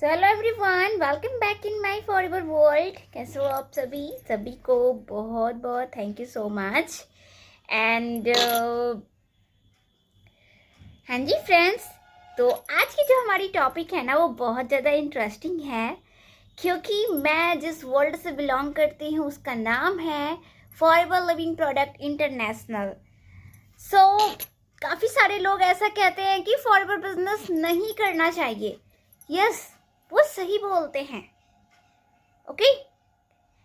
So hello everyone, welcome back in my forever world. कैसे हो आप सभी को बहुत बहुत thank you so much. And हाँ जी फ्रेंड्स, तो आज की जो हमारी टॉपिक है ना वो बहुत ज़्यादा इंटरेस्टिंग है, क्योंकि मैं जिस वर्ल्ड से बिलोंग करती हूँ उसका नाम है फॉरएवर लिविंग प्रोडक्ट इंटरनेशनल। सो काफ़ी सारे लोग ऐसा कहते हैं कि फॉरएवर बिजनेस नहीं करना चाहिए। यस, वो सही बोलते हैं। ओके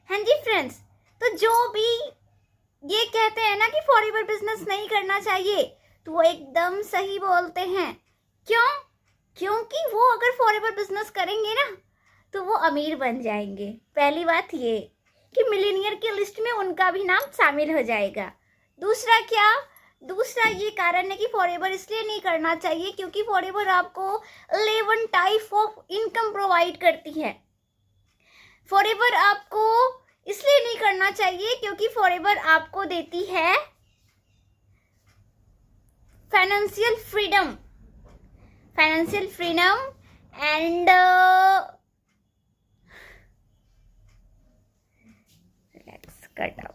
हाँ जी फ्रेंड्स, तो जो भी ये कहते हैं ना कि फॉरएवर बिजनेस नहीं करना चाहिए, तो वो एकदम सही बोलते हैं। क्यों? क्योंकि वो अगर फॉरएवर बिजनेस करेंगे ना तो वो अमीर बन जाएंगे। पहली बात ये कि मिलीनियर की लिस्ट में उनका भी नाम शामिल हो जाएगा। दूसरा ये कारण है कि फॉरएवर इसलिए नहीं करना चाहिए क्योंकि फॉरएवर आपको 11 टाइप ऑफ इनकम प्रोवाइड करती है। फॉरएवर आपको इसलिए नहीं करना चाहिए क्योंकि फॉरएवर आपको देती है financial freedom and cut out.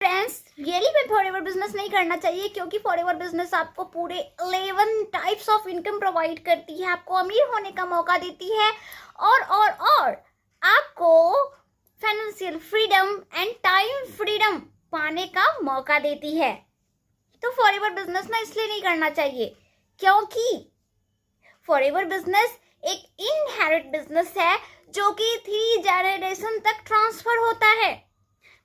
Friends, really में फॉरएवर बिजनेस नहीं करना चाहिए क्योंकि फॉरएवर बिजनेस आपको पूरे 11 टाइप्स ऑफ इनकम प्रोवाइड करती है, आपको अमीर होने का मौका देती है और आपको financial freedom and time freedom पाने का मौका देती है। तो फॉरएवर बिजनेस ना इसलिए नहीं करना चाहिए क्योंकि फॉरएवर बिजनेस एक इनहेरिट बिजनेस है जो कि 3 जनरेशन तक ट्रांसफर होता है।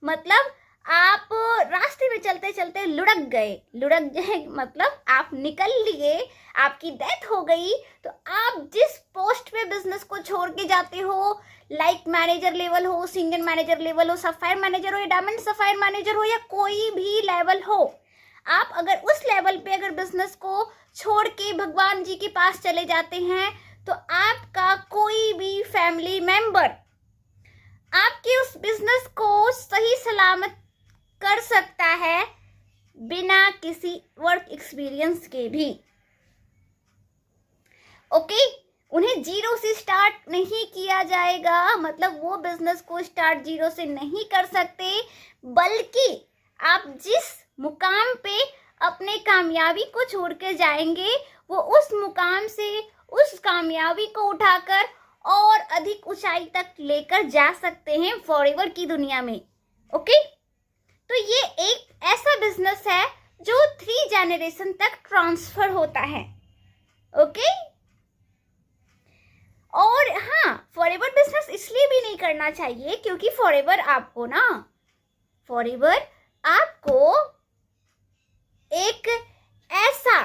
मतलब आप रास्ते में चलते चलते लुढ़क गए मतलब आप निकल लिए, आपकी डेथ हो गई, तो आप जिस पोस्ट पे बिजनेस को छोड़ के जाते हो, लाइक मैनेजर लेवल हो, सीनियर मैनेजर लेवल हो, सफायर मैनेजर हो या डायमंड सफायर मैनेजर हो या कोई भी लेवल हो, आप अगर उस लेवल पे अगर बिजनेस को छोड़ के भगवान जी के पास चले जाते हैं तो आपका कोई भी फैमिली मेंबर आपके उस बिजनेस को सही सलामत कर सकता है बिना किसी वर्क एक्सपीरियंस के भी। ओके, उन्हें जीरो से स्टार्ट नहीं किया जाएगा, मतलब वो बिजनेस को स्टार्ट जीरो से नहीं कर सकते, बल्कि आप जिस मुकाम पे अपने कामयाबी को छोड़ कर जाएंगे वो उस मुकाम से उस कामयाबी को उठाकर और अधिक ऊंचाई तक लेकर जा सकते हैं फॉरएवर की दुनिया में। ओके, तो ये एक ऐसा बिजनेस है जो 3 जनरेशन तक ट्रांसफर होता है। ओके, और हाँ, फॉरएवर बिजनेस इसलिए भी नहीं करना चाहिए क्योंकि फॉरएवर आपको एक ऐसा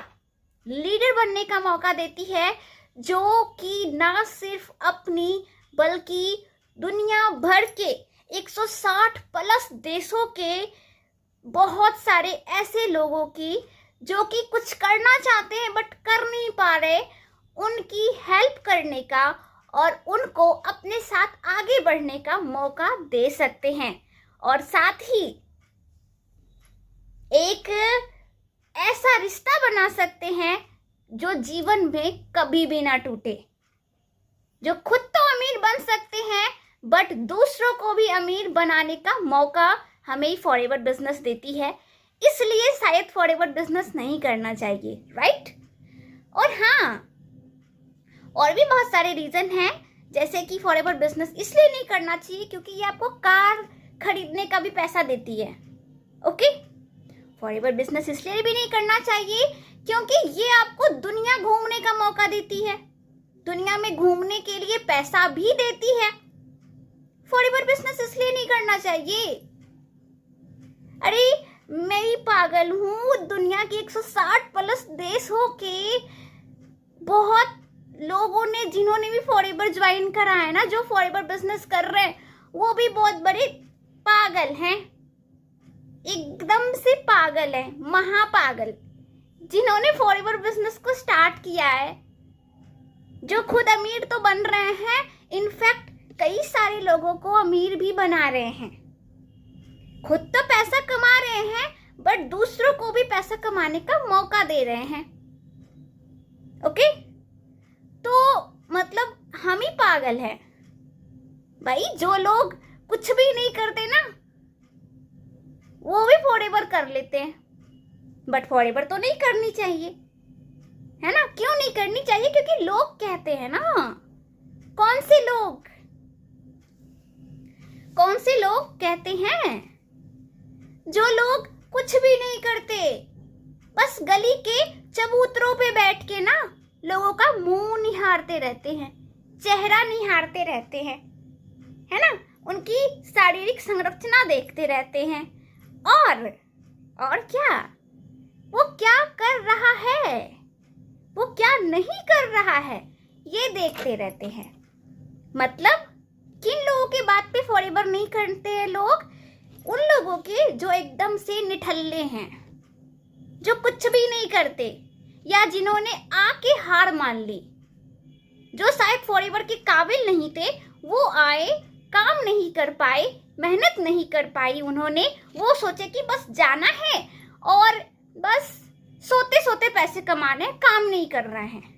लीडर बनने का मौका देती है जो कि ना सिर्फ अपनी बल्कि दुनिया भर के 160 प्लस देशों के बहुत सारे ऐसे लोगों की जो कि कुछ करना चाहते हैं बट कर नहीं पा रहे, उनकी हेल्प करने का और उनको अपने साथ आगे बढ़ने का मौका दे सकते हैं। और साथ ही एक ऐसा रिश्ता बना सकते हैं जो जीवन में कभी भी ना टूटे, जो खुद तो अमीर बन सकते हैं बट दूसरों को भी अमीर बनाने का मौका हमें फॉरएवर बिजनेस देती है। इसलिए शायद फॉरएवर बिजनेस नहीं करना चाहिए, राइट? और हाँ, और भी बहुत सारे रीजन हैं, जैसे कि फॉरएवर बिजनेस इसलिए नहीं करना चाहिए क्योंकि ये आपको कार खरीदने का भी पैसा देती है। ओके, फॉरएवर बिजनेस इसलिए भी नहीं करना चाहिए क्योंकि ये आपको दुनिया घूमने का मौका देती है, दुनिया में घूमने के लिए पैसा भी देती है। फॉरएवर बिजनेस इसलिए नहीं करना चाहिए, अरे मैं ही पागल हूँ, दुनिया के 160 प्लस देश हो के बहुत लोगों ने जिन्होंने भी फॉरएवर ज्वाइन करा है ना, जो फॉरएवर बिजनेस कर रहे हैं वो भी बहुत बड़े पागल हैं, एकदम से पागल है, महापागल, जिन्होंने फॉरएवर बिजनेस को स्टार्ट किया है, जो खुद अमीर तो बन रहे हैं, इनफैक्ट कई सारे लोगों को अमीर भी बना रहे हैं, खुद तो पैसा कमा रहे हैं बट दूसरों को भी पैसा कमाने का मौका दे रहे हैं। ओके, तो मतलब पागल है भाई। जो लोग कुछ भी नहीं करते ना वो भी फॉरएवर कर लेते हैं, बट फॉरएवर तो नहीं करनी चाहिए, है ना। क्यों नहीं करनी चाहिए? क्योंकि लोग कहते हैं ना। कौन से लोग? कौन से लोग कहते हैं? जो लोग कुछ भी नहीं करते, बस गली के चबूतरों पे बैठ के ना लोगों का मुंह निहारते रहते हैं, चेहरा निहारते रहते हैं, है ना। उनकी शारीरिक संरचना देखते रहते हैं और क्या वो क्या कर रहा है, वो क्या नहीं कर रहा है, ये देखते रहते हैं। मतलब किन लोगों के बात पे फॉरएवर नहीं करते हैं लोग? उन लोगों के जो एकदम से निठल्ले हैं, जो कुछ भी नहीं करते, या जिन्होंने आके हार मान ली, जो शायद फॉरएवर के काबिल नहीं थे। वो आए, काम नहीं कर पाए, मेहनत नहीं कर पाई उन्होंने। वो सोचे कि बस जाना है और बस सोते सोते पैसे कमाने, काम नहीं कर रहे हैं।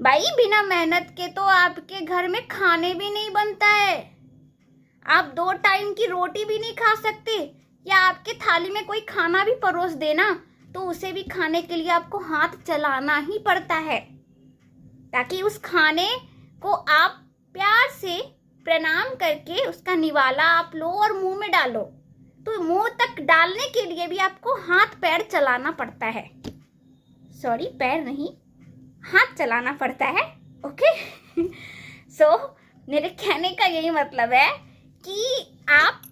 भाई बिना मेहनत के तो आपके घर में खाने भी नहीं बनता है। आप 2 टाइम की रोटी भी नहीं खा सकते, या आपके थाली में कोई खाना भी परोस देना तो उसे भी खाने के लिए आपको हाथ चलाना ही पड़ता है, ताकि उस खाने को आप प्यार से प्रणाम करके उसका निवाला आप लो और मुंह में डालो। तो मुंह तक डालने के लिए भी आपको हाथ पैर चलाना पड़ता है। सॉरी, पैर नहीं, हाथ चलाना पड़ता है। ओके। सो मेरे कहने का यही मतलब है कि आप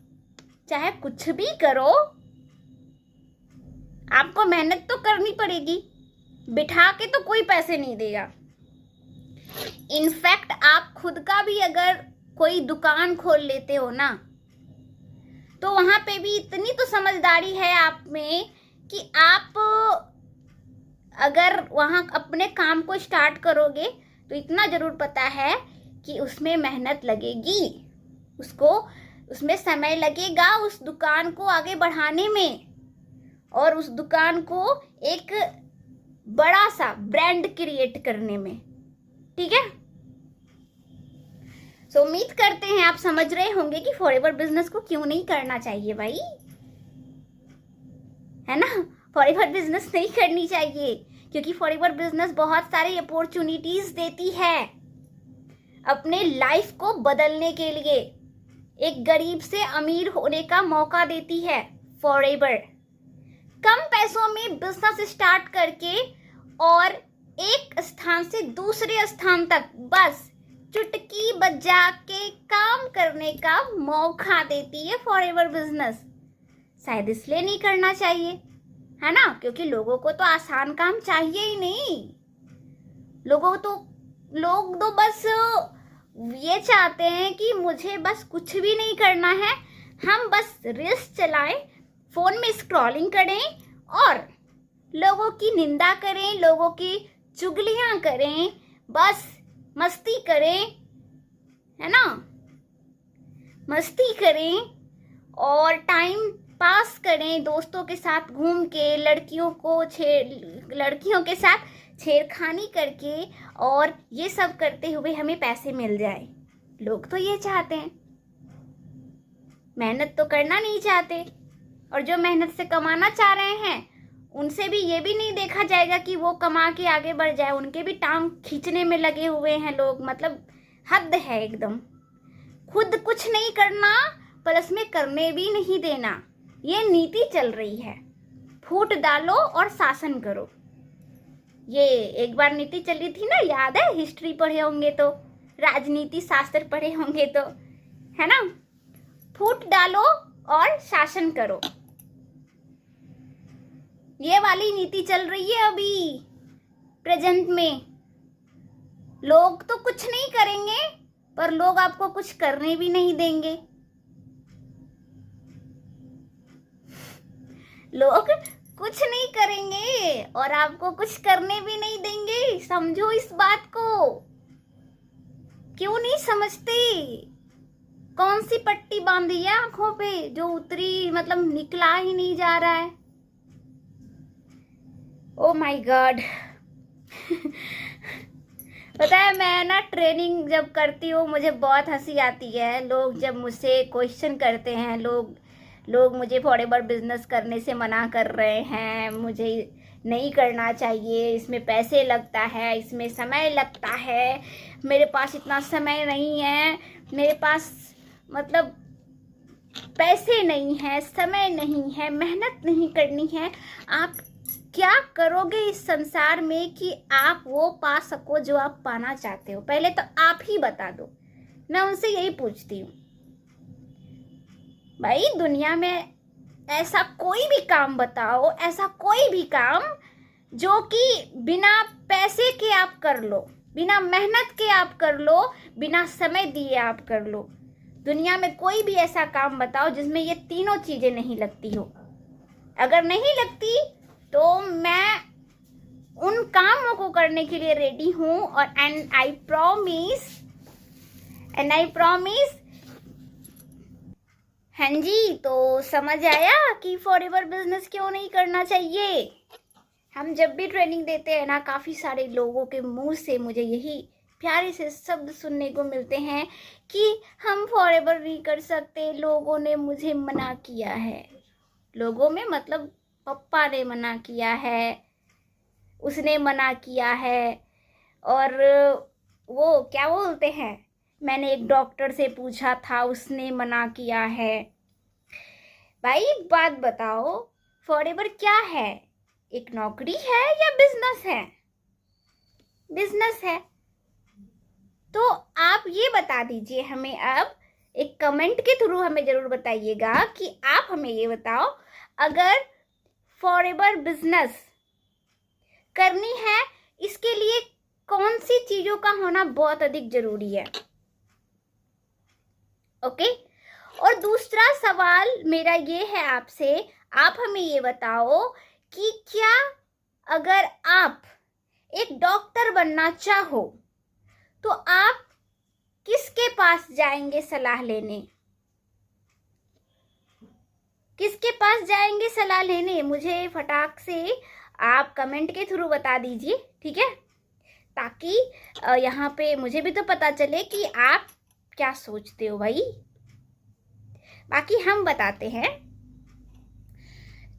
चाहे कुछ भी करो, आपको मेहनत तो करनी पड़ेगी। बिठा के तो कोई पैसे नहीं देगा। इनफैक्ट आप खुद का भी अगर कोई दुकान खोल लेते हो ना, तो वहां पे भी इतनी तो समझदारी है आप में कि आप अगर वहां अपने काम को स्टार्ट करोगे तो इतना जरूर पता है कि उसमें मेहनत लगेगी, उसमें समय लगेगा उस दुकान को आगे बढ़ाने में, और उस दुकान को एक बड़ा सा ब्रांड क्रिएट करने में। ठीक है। सो उम्मीद करते हैं आप समझ रहे होंगे कि फॉरएवर बिजनेस को क्यों नहीं करना चाहिए भाई, है ना। फॉरएवर बिजनेस नहीं करनी चाहिए क्योंकि फॉरएवर बिजनेस बहुत सारे अपॉर्चुनिटीज देती है अपने लाइफ को बदलने के लिए। एक गरीब से अमीर होने का मौका देती है फॉरएवर। कम पैसों में बिजनेस स्टार्ट करके और एक स्थान से दूसरे स्थान तक बस चुटकी बजा के काम करने का मौका देती है फॉरएवर बिजनेस। शायद इसलिए नहीं करना चाहिए, है ना, क्योंकि लोगों को तो आसान काम चाहिए ही नहीं। लोग तो बस ये चाहते हैं कि मुझे बस कुछ भी नहीं करना है, हम बस रील्स चलाएं, फोन में स्क्रॉलिंग करें और लोगों की निंदा करें, लोगों की चुगलियां करें, बस मस्ती करें, है ना, मस्ती करें और टाइम पास करें दोस्तों के साथ घूम के, लड़कियों के साथ छेड़खानी करके, और ये सब करते हुए हमें पैसे मिल जाए। लोग तो ये चाहते हैं, मेहनत तो करना नहीं चाहते। और जो मेहनत से कमाना चाह रहे हैं उनसे भी ये भी नहीं देखा जाएगा कि वो कमा के आगे बढ़ जाए, उनके भी टांग खींचने में लगे हुए हैं लोग। मतलब हद है एकदम। खुद कुछ नहीं करना प्लस में करने भी नहीं देना, ये नीति चल रही है। फूट डालो और शासन करो, ये एक बार नीति चली थी ना, याद है? हिस्ट्री पढ़े होंगे तो, राजनीति शास्त्र पढ़े होंगे तो, है ना। फूट डालो और शासन करो, ये वाली नीति चल रही है अभी प्रेजेंट में। लोग तो कुछ नहीं करेंगे पर लोग आपको कुछ करने भी नहीं देंगे। लोग कुछ नहीं करेंगे और आपको कुछ करने भी नहीं देंगे। समझो इस बात को। क्यों नहीं समझते? कौन सी पट्टी बांधी है आंखों पे जो उतरी, मतलब निकला ही नहीं जा रहा है। Oh my God. पता है, मैं ना ट्रेनिंग जब करती हूँ मुझे बहुत हंसी आती है। लोग जब मुझसे क्वेश्चन करते हैं, लोग मुझे फॉरेवर बिजनेस करने से मना कर रहे हैं, मुझे नहीं करना चाहिए, इसमें पैसे लगता है, इसमें समय लगता है, मेरे पास इतना समय नहीं है, मेरे पास मतलब पैसे नहीं है, समय नहीं है, मेहनत नहीं करनी है। आप क्या करोगे इस संसार में कि आप वो पा सको जो आप पाना चाहते हो? पहले तो आप ही बता दो। मैं उनसे यही पूछती हूँ, भाई दुनिया में ऐसा कोई भी काम बताओ, ऐसा कोई भी काम जो कि बिना पैसे के आप कर लो, बिना मेहनत के आप कर लो, बिना समय दिए आप कर लो। दुनिया में कोई भी ऐसा काम बताओ जिसमें ये तीनों चीजें नहीं लगती हो। अगर नहीं लगती तो मैं उन कामों को करने के लिए रेडी हूं। और एंड आई प्रॉमिस हाँ जी, तो समझ आया कि फॉरएवर बिजनेस क्यों नहीं करना चाहिए। हम जब भी ट्रेनिंग देते हैं ना, काफ़ी सारे लोगों के मुंह से मुझे यही प्यारे से शब्द सुनने को मिलते हैं कि हम फॉरएवर नहीं कर सकते, लोगों ने मुझे मना किया है। लोगों में मतलब पप्पा ने मना किया है, उसने मना किया है, और वो क्या बोलते हैं, मैंने एक डॉक्टर से पूछा था, उसने मना किया है। भाई एक बात बताओ, फॉरएवर क्या है? एक नौकरी है या बिजनेस है? बिजनेस है। तो आप ये बता दीजिए हमें, अब एक कमेंट के थ्रू हमें जरूर बताइएगा कि आप हमें ये बताओ, अगर फॉरएवर बिजनेस करनी है, इसके लिए कौन सी चीजों का होना बहुत अधिक जरूरी है? ओके। और दूसरा सवाल मेरा ये है आपसे, आप हमें ये बताओ कि क्या अगर आप एक डॉक्टर बनना चाहो तो आप किसके पास जाएंगे सलाह लेने? किसके पास जाएंगे सलाह लेने? मुझे फटाक से आप कमेंट के थ्रू बता दीजिए, ठीक है, ताकि यहाँ पे मुझे भी तो पता चले कि आप क्या सोचते हो भाई। बाकी हम बताते हैं।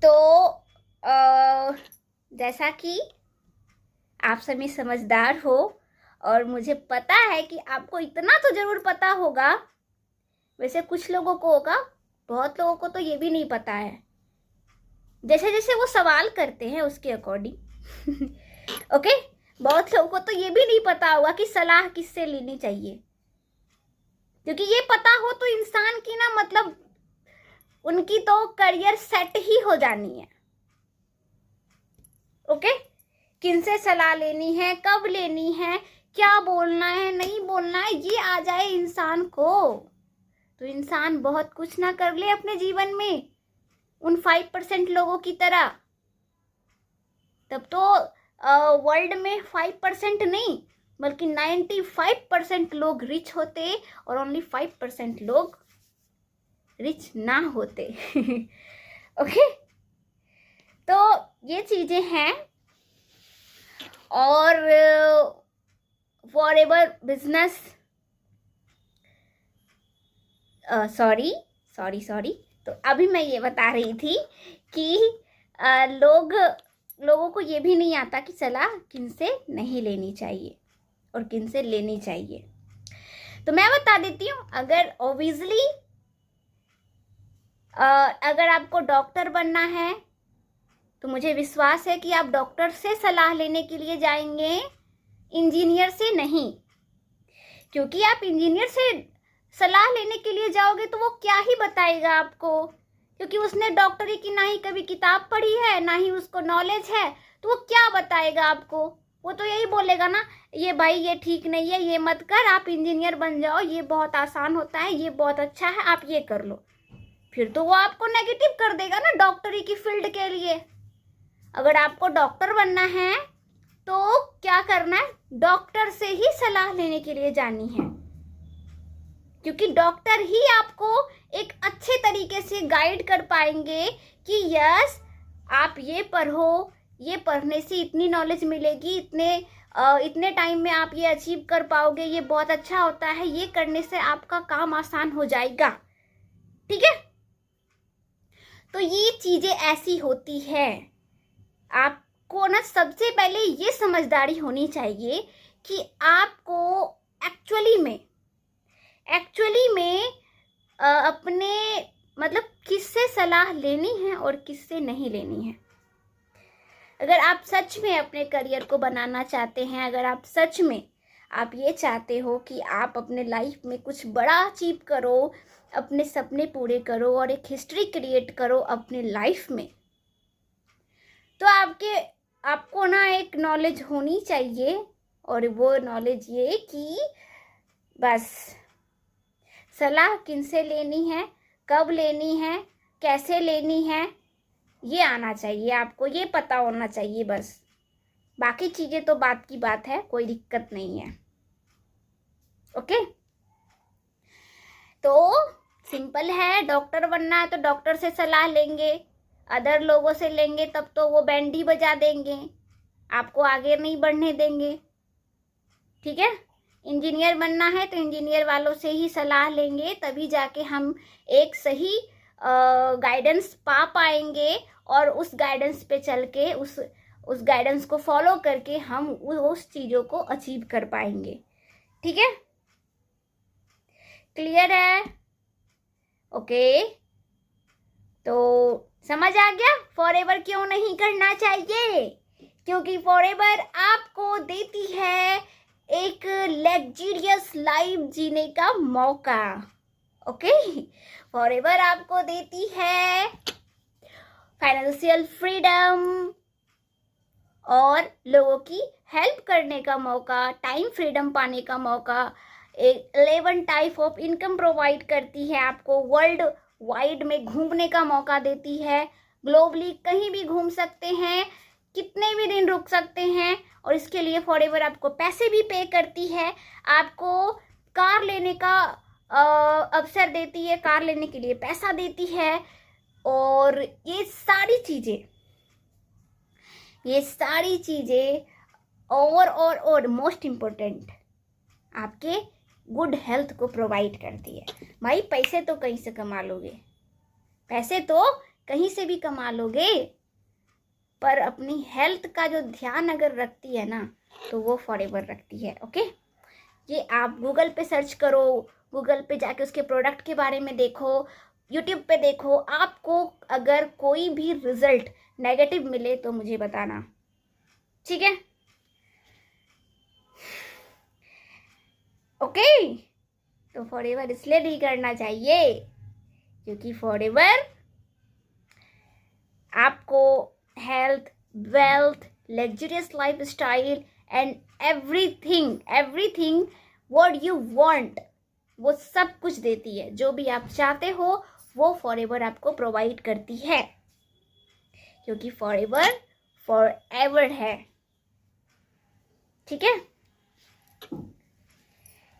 तो जैसा कि आप सभी समझदार हो और मुझे पता है कि आपको इतना तो जरूर पता होगा, वैसे कुछ लोगों को होगा, बहुत लोगों को तो ये भी नहीं पता है, जैसे जैसे वो सवाल करते हैं उसके अकॉर्डिंग ओके। बहुत लोगों को तो ये भी नहीं पता होगा कि सलाह किससे लेनी चाहिए, क्योंकि ये पता हो तो इंसान की ना मतलब उनकी तो करियर सेट ही हो जानी है। ओके, किनसे सलाह लेनी है, कब लेनी है, क्या बोलना है, नहीं बोलना है, ये आ जाए इंसान को तो इंसान बहुत कुछ ना कर ले अपने जीवन में, उन 5% लोगों की तरह। तब तो वर्ल्ड में 5% नहीं बल्कि 95% लोग रिच होते और ओनली 5% लोग रिच ना होते ओके। तो ये चीजें हैं। और फॉरएवर बिजनेस सॉरी तो अभी मैं ये बता रही थी कि लोगों को ये भी नहीं आता कि सलाह किनसे नहीं लेनी चाहिए और किनसे लेनी चाहिए। तो मैं बता देती हूँ, अगर ऑब्वियसली अगर आपको डॉक्टर बनना है तो मुझे विश्वास है कि आप डॉक्टर से सलाह लेने के लिए जाएंगे, इंजीनियर से नहीं। क्योंकि आप इंजीनियर से सलाह लेने के लिए जाओगे तो वो क्या ही बताएगा आपको, क्योंकि उसने डॉक्टरी की ना ही कभी किताब पढ़ी है ना ही उसको नॉलेज है, तो वो क्या बताएगा आपको। वो तो यही बोलेगा ना, ये भाई ये ठीक नहीं है, ये मत कर, आप इंजीनियर बन जाओ, ये बहुत आसान होता है, ये बहुत अच्छा है, आप ये कर लो। फिर तो वो आपको नेगेटिव कर देगा ना डॉक्टरी की फील्ड के लिए। अगर आपको डॉक्टर बनना है तो क्या करना है, डॉक्टर से ही सलाह लेने के लिए जानी है, क्योंकि डॉक्टर ही आपको एक अच्छे तरीके से गाइड कर पाएंगे कि यस आप ये पढ़ो, ये पढ़ने से इतनी नॉलेज मिलेगी, इतने इतने टाइम में आप ये अचीव कर पाओगे, ये बहुत अच्छा होता है, ये करने से आपका काम आसान हो जाएगा। ठीक है, तो ये चीजें ऐसी होती है। आपको ना सबसे पहले ये समझदारी होनी चाहिए कि आपको एक्चुअली में अपने मतलब किससे सलाह लेनी है और किससे नहीं लेनी है। अगर आप सच में अपने करियर को बनाना चाहते हैं, अगर आप सच में आप ये चाहते हो कि आप अपने लाइफ में कुछ बड़ा अचीव करो, अपने सपने पूरे करो और एक हिस्ट्री क्रिएट करो अपने लाइफ में, तो आपको ना एक नॉलेज होनी चाहिए। और वो नॉलेज ये कि बस सलाह किनसे लेनी है, कब लेनी है, कैसे लेनी है, ये आना चाहिए, आपको ये पता होना चाहिए बस। बाकी चीजें तो बात की बात है, कोई दिक्कत नहीं है। ओके, तो सिंपल है, डॉक्टर बनना है तो डॉक्टर से सलाह लेंगे, अदर लोगों से लेंगे तब तो वो बैंड ही बजा देंगे, आपको आगे नहीं बढ़ने देंगे। ठीक है, इंजीनियर बनना है तो इंजीनियर वालों से ही सलाह लेंगे, तभी जाके हम एक सही गाइडेंस पा पाएंगे और उस गाइडेंस पे चल के उस गाइडेंस को फॉलो करके हम उस चीज़ों को अचीव कर पाएंगे। ठीक है, क्लियर है? ओके, तो समझ आ गया फॉरएवर क्यों नहीं करना चाहिए? क्योंकि फॉरएवर आपको देती है एक लग्जरियस लाइफ जीने का मौका। ओके, फॉरएवर आपको देती है फाइनेंशियल फ्रीडम और लोगों की हेल्प करने का मौका, टाइम फ्रीडम पाने का मौका, 11 टाइप ऑफ इनकम प्रोवाइड करती है, आपको वर्ल्ड वाइड में घूमने का मौका देती है, ग्लोबली कहीं भी घूम सकते हैं, कितने भी दिन रुक सकते हैं, और इसके लिए फॉरएवर आपको पैसे भी पे करती है, आपको कार लेने का अवसर देती है, कार लेने के लिए पैसा देती है, और ये सारी चीज़ें और मोस्ट इम्पोर्टेंट आपके गुड हेल्थ को प्रोवाइड करती है। भाई पैसे तो कहीं से कमा लोगे, पैसे तो कहीं से भी कमा लोगे, पर अपनी हेल्थ का जो ध्यान अगर रखती है ना, तो वो फॉरएवर रखती है। ओके, ये आप गूगल पे सर्च करो, गूगल पे जाके उसके प्रोडक्ट के बारे में देखो, यूट्यूब पे देखो, आपको अगर कोई भी रिजल्ट नेगेटिव मिले तो मुझे बताना। ठीक है, ओके, तो फॉरएवर इसलिए नहीं करना चाहिए क्योंकि फॉरएवर आपको health, wealth, luxurious life style and everything what you want, वो सब कुछ देती है। जो भी आप चाहते हो वो फॉरएवर आपको प्रोवाइड करती है, क्योंकि फॉरएवर है। ठीक है,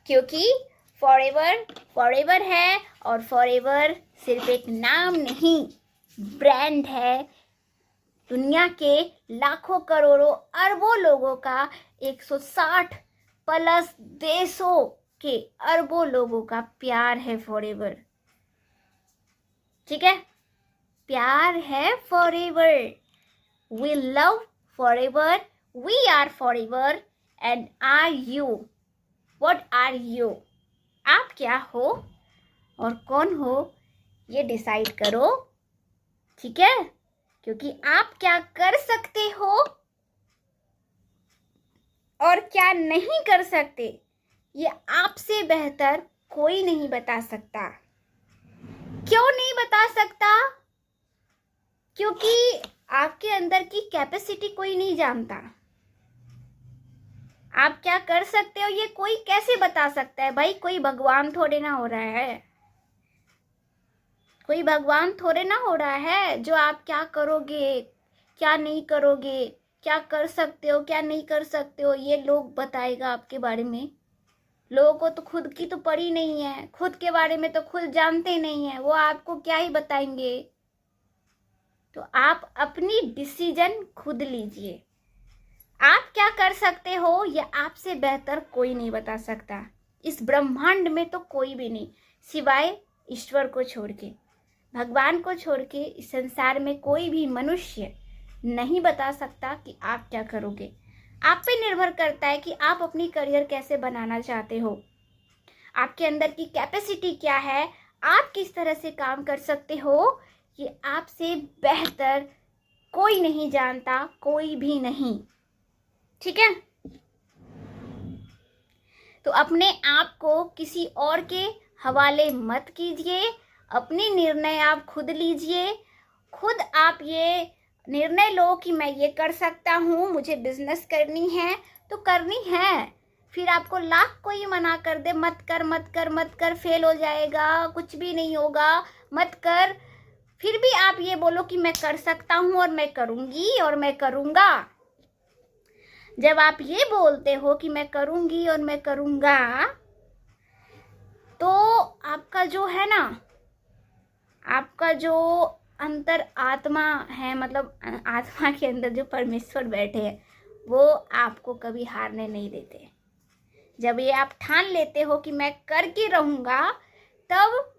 क्योंकि फॉरएवर है, और फॉरएवर सिर्फ एक नाम नहीं, ब्रांड है। दुनिया के लाखों करोड़ों अरबों लोगों का, 160 प्लस देशों के अरबों लोगों का प्यार है फॉरएवर। ठीक है, प्यार है forever. We love forever, we are forever, and are you? What are you? आप क्या हो और कौन हो, ये डिसाइड करो। ठीक है, क्योंकि आप क्या कर सकते हो और क्या नहीं कर सकते, ये आपसे बेहतर कोई नहीं बता सकता। क्यों नहीं बता सकता? क्योंकि आपके अंदर की कैपेसिटी कोई नहीं जानता। आप क्या कर सकते हो ये कोई कैसे बता सकता है? भाई कोई भगवान थोड़े ना हो रहा है, कोई भगवान थोड़े ना हो रहा है जो आप क्या करोगे, क्या नहीं करोगे, क्या कर सकते हो, क्या नहीं कर सकते हो, ये लोग बताएगा आपके बारे में। लोगों को तो खुद की तो पड़ी नहीं है, खुद के बारे में तो खुद जानते नहीं है, वो आपको क्या ही बताएंगे। तो आप अपनी डिसीजन खुद लीजिए, आप क्या कर सकते हो ये आपसे बेहतर कोई नहीं बता सकता। इस ब्रह्मांड में तो कोई भी नहीं, सिवाय ईश्वर को छोड़ के, भगवान को छोड़ के इस संसार में कोई भी मनुष्य नहीं बता सकता कि आप क्या करोगे। आप पे निर्भर करता है कि आप अपनी करियर कैसे बनाना चाहते हो, आपके अंदर की कैपेसिटी क्या है, आप किस तरह से काम कर सकते हो, ये आपसे बेहतर कोई नहीं जानता, कोई भी नहीं। ठीक है, तो अपने आप को किसी और के हवाले मत कीजिए, अपनी निर्णय आप खुद लीजिए। खुद आप ये निर्णय लो कि मैं ये कर सकता हूँ, मुझे बिजनेस करनी है तो करनी है। फिर आपको लाख कोई मना कर दे मत कर मत कर मत कर, फेल हो जाएगा, कुछ भी नहीं होगा, मत कर, फिर भी आप ये बोलो कि मैं कर सकता हूँ और मैं करूँगी और मैं करूँगा। जब आप ये बोलते हो कि मैं करूँगी और मैं करूँगा, तो आपका जो है ना, आपका जो अंतर आत्मा है, मतलब आत्मा के अंदर जो परमेश्वर बैठे हैं, वो आपको कभी हारने नहीं देते। जब ये आप ठान लेते हो कि मैं करके रहूँगा, तब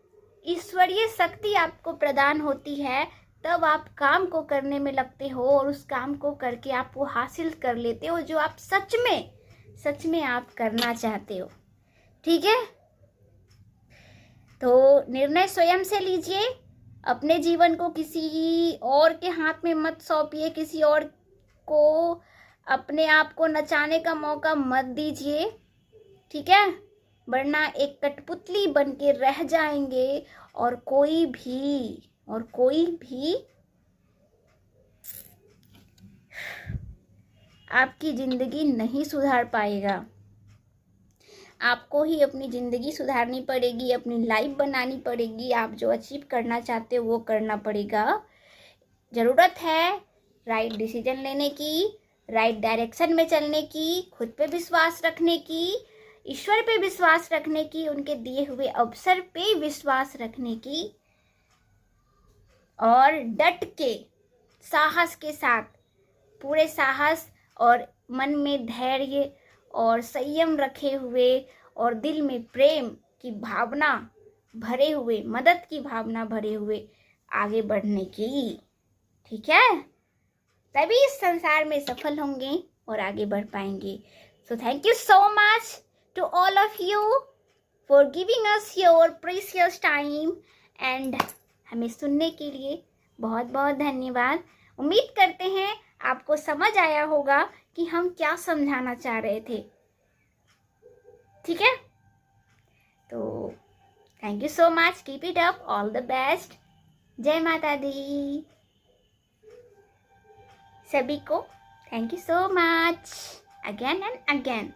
ईश्वरीय शक्ति आपको प्रदान होती है, तब आप काम को करने में लगते हो और उस काम को करके आप वो हासिल कर लेते हो जो आप सच में आप करना चाहते हो। ठीक है, तो निर्णय स्वयं से लीजिए, अपने जीवन को किसी और के हाथ में मत सौंपिए, किसी और को अपने आप को नचाने का मौका मत दीजिए। ठीक है, वरना एक कठपुतली बन के रह जाएंगे और कोई भी आपकी जिंदगी नहीं सुधार पाएगा। आपको ही अपनी ज़िंदगी सुधारनी पड़ेगी, अपनी लाइफ बनानी पड़ेगी, आप जो अचीव करना चाहते हो वो करना पड़ेगा। ज़रूरत है राइट डिसीजन लेने की, राइट डायरेक्शन में चलने की, खुद पे विश्वास रखने की, ईश्वर पे विश्वास रखने की, उनके दिए हुए अवसर पे विश्वास रखने की, और डट के साहस के साथ, पूरे साहस और मन में धैर्य और संयम रखे हुए और दिल में प्रेम की भावना भरे हुए, मदद की भावना भरे हुए आगे बढ़ने की। ठीक है, तभी इस संसार में सफल होंगे और आगे बढ़ पाएंगे। So thank you so much to all of you for giving us your precious time, and हमें सुनने के लिए बहुत बहुत धन्यवाद। उम्मीद करते हैं आपको समझ आया होगा कि हम क्या समझाना चाह रहे थे। ठीक है, तो thank you so much, keep it up, all the best, जय माता दी सभी को। Thank you so much again and again.